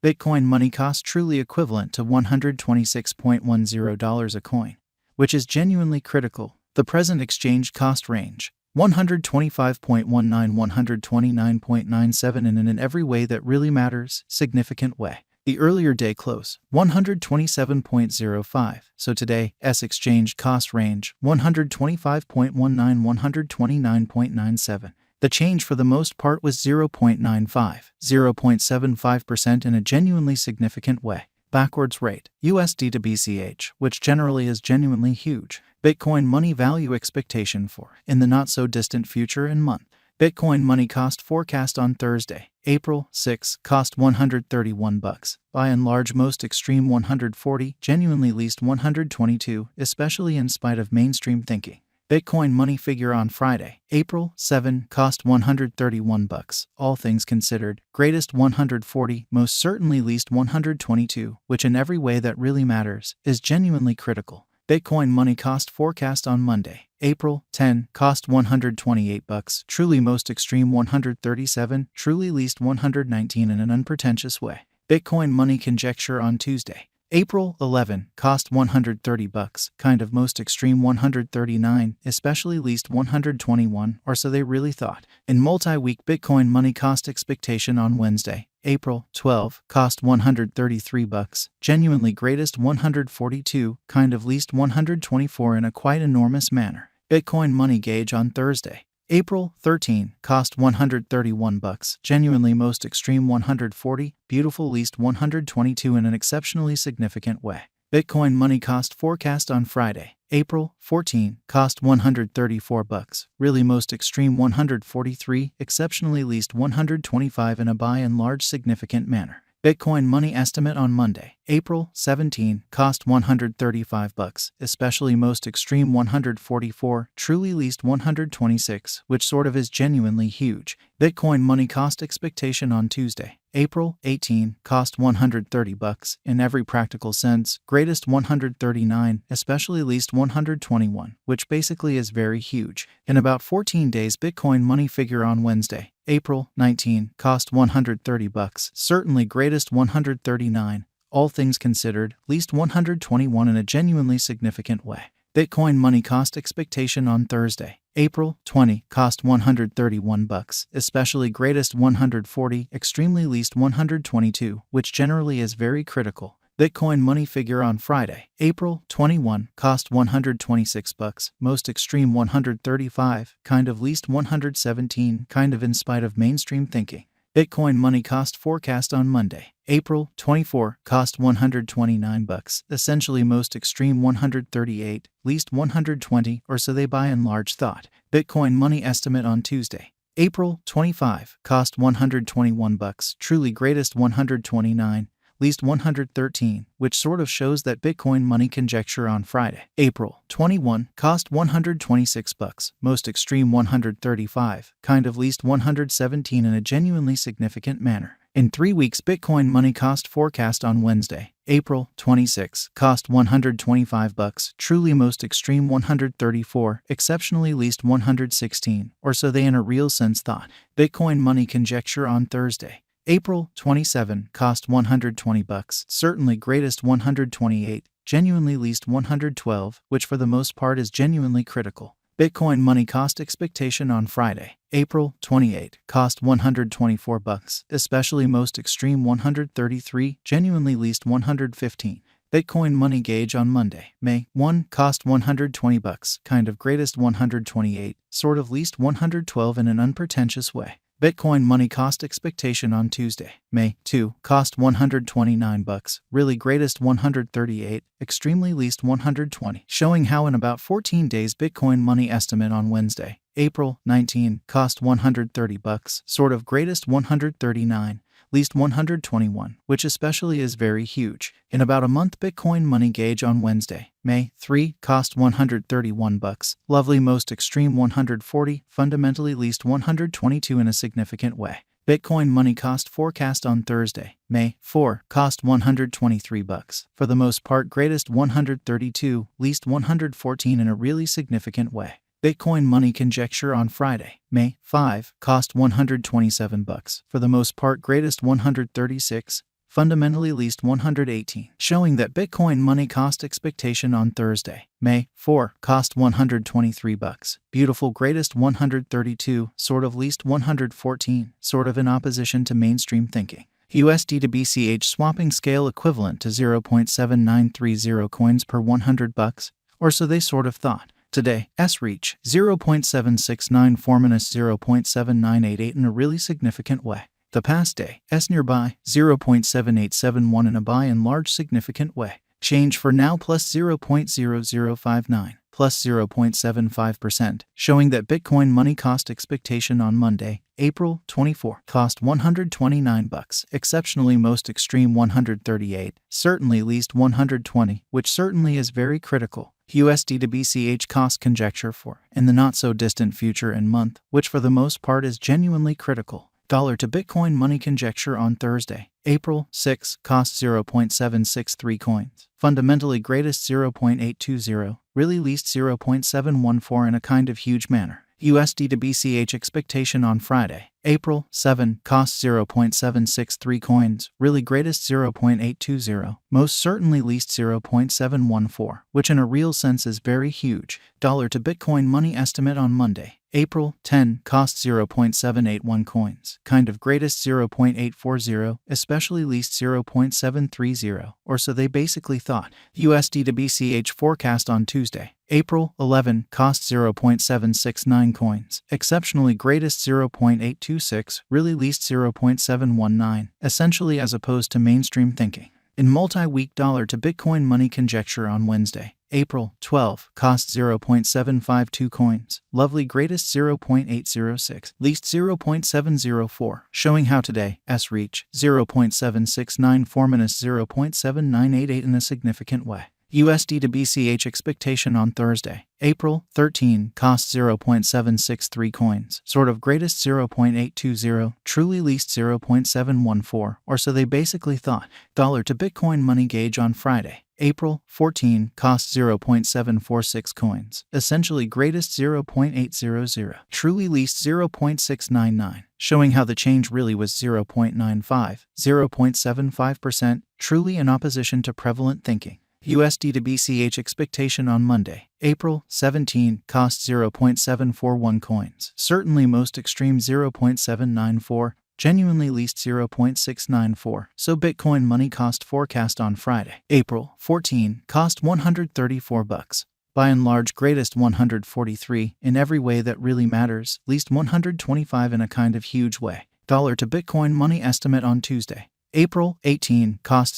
Bitcoin money cost truly equivalent to $126.10 a coin, which is genuinely critical. The present exchange cost range, 125.19 129.97 in an every way that really matters, significant way. The earlier day close, 127.05, so today, exchange cost range, 125.19 129.97. The change for the most part was 0.95, 0.75% in a genuinely significant way. Backwards rate, USD to BCH, which generally is genuinely huge. Bitcoin money value expectation for, in the not-so-distant future and month. Bitcoin money cost forecast on Thursday, April 6, cost $131. By and large most extreme 140, genuinely least 122, especially in spite of mainstream thinking. Bitcoin money figure on Friday, April 7, cost $131. All things considered, greatest 140, most certainly least 122, which in every way that really matters, is genuinely critical. Bitcoin money cost forecast on Monday, April 10, cost $128, truly most extreme 137, truly least 119 in an unpretentious way. Bitcoin money conjecture on Tuesday, April 11, cost $130, kind of most extreme 139, especially least 121, or so they really thought. In multi-week Bitcoin money cost expectation on Wednesday, April 12, cost $133, genuinely greatest 142, kind of least 124 in a quite enormous manner. Bitcoin money gauge on Thursday, April 13, cost $131, genuinely most extreme 140, beautiful least 122 in an exceptionally significant way. Bitcoin money cost forecast on Friday, April 14, cost $134, really most extreme 143, exceptionally least 125 in a by and large significant manner. Bitcoin money estimate on Monday, April 17, cost $135, especially most extreme 144, truly least 126, which sort of is genuinely huge. Bitcoin money cost expectation on Tuesday, April 18, cost $130, in every practical sense, greatest 139, especially least 121, which basically is very huge. In about 14 days Bitcoin money figure on Wednesday, April 19, cost $130, certainly greatest 139, all things considered, least 121 in a genuinely significant way. Bitcoin money cost expectation on Thursday, April 20, cost $131, especially greatest 140, extremely least 122, which generally is very critical. Bitcoin money figure on Friday, April 21, cost $126, most extreme 135, kind of least 117, kind of in spite of mainstream thinking. Bitcoin money cost forecast on Monday, April 24, cost $129, essentially most extreme 138, least 120, or so they by and large thought. Bitcoin money estimate on Tuesday, April 25, cost $121, truly greatest 129, least 113, which sort of shows that Bitcoin money conjecture on Friday, April 21, cost $126, most extreme 135, kind of least 117 in a genuinely significant manner. In 3 weeks Bitcoin money cost forecast on Wednesday, April 26, cost $125, truly most extreme 134, exceptionally least 116, or so they in a real sense thought. Bitcoin money conjecture on Thursday, April 27, cost $120, certainly greatest 128, genuinely least 112, which for the most part is genuinely critical. Bitcoin money cost expectation on Friday, April 28, cost $124, especially most extreme 133, genuinely least 115. Bitcoin money gauge on Monday, May 1, cost $120, kind of greatest 128, sort of least 112 in an unpretentious way. Bitcoin money cost expectation on Tuesday, May 2, cost $129, really greatest 138, extremely least 120, showing how in about 14 days Bitcoin money estimate on Wednesday, April 19, cost $130, sort of greatest 139, least 121, which especially is very huge. In about a month Bitcoin money gauge on Wednesday, May 3, cost $131, lovely most extreme 140, fundamentally least 122 in a significant way. Bitcoin money cost forecast on Thursday, May 4, cost $123, for the most part greatest 132, least 114 in a really significant way. Bitcoin money conjecture on Friday, May 5, cost $127, for the most part greatest 136, fundamentally least 118, showing that Bitcoin money cost expectation on Thursday, May 4, cost $123. Beautiful greatest 132, sort of least 114, sort of in opposition to mainstream thinking. USD to BCH swapping scale equivalent to 0.7930 coins per $100, or so they sort of thought. Today, S-reach 0.769 minus 0.7988 in a really significant way. The past day, S-nearby 0.7871 in a by and large significant way. Change for now plus 0.0059, plus 0.75%, showing that Bitcoin money cost expectation on Monday, April 24, cost $129, exceptionally most extreme 138, certainly least 120, which certainly is very critical. USD to BCH cost conjecture for, in the not-so-distant future and month, which for the most part is genuinely critical. Dollar to Bitcoin money conjecture on Thursday, April 6, cost 0.763 coins. Fundamentally greatest 0.820, really least 0.714 in a kind of huge manner. USD to BCH expectation on Friday, April 7, cost 0.763 coins, really greatest 0.820, most certainly least 0.714, which in a real sense is very huge. Dollar to Bitcoin money estimate on Monday, April 10, cost 0.781 coins, kind of greatest 0.840, especially least 0.730, or so they basically thought. USD to BCH forecast on Tuesday, April 11, cost 0.769 coins, exceptionally greatest 0.826, really least 0.719, essentially as opposed to mainstream thinking. In multi-week dollar to Bitcoin money conjecture on Wednesday, April 12, cost 0.752 coins, lovely greatest 0.806, least 0.704, showing how today, S-reach 0.769 minus 0.7988 in a significant way. USD to BCH expectation on Thursday, April 13, cost 0.763 coins, sort of greatest 0.820, truly least 0.714, or so they basically thought. Dollar to Bitcoin money gauge on Friday, April 14, cost 0.746 coins, essentially greatest 0.800, truly least 0.699, showing how the change really was 0.95, 0.75%, truly in opposition to prevalent thinking. USD to BCH expectation on Monday, April 17, cost 0.741 coins, certainly most extreme 0.794, genuinely least 0.694, so Bitcoin money cost forecast on Friday, April 14, cost $134. By and large greatest 143, in every way that really matters, least 125 in a kind of huge way. Dollar to Bitcoin money estimate on Tuesday, April 18, cost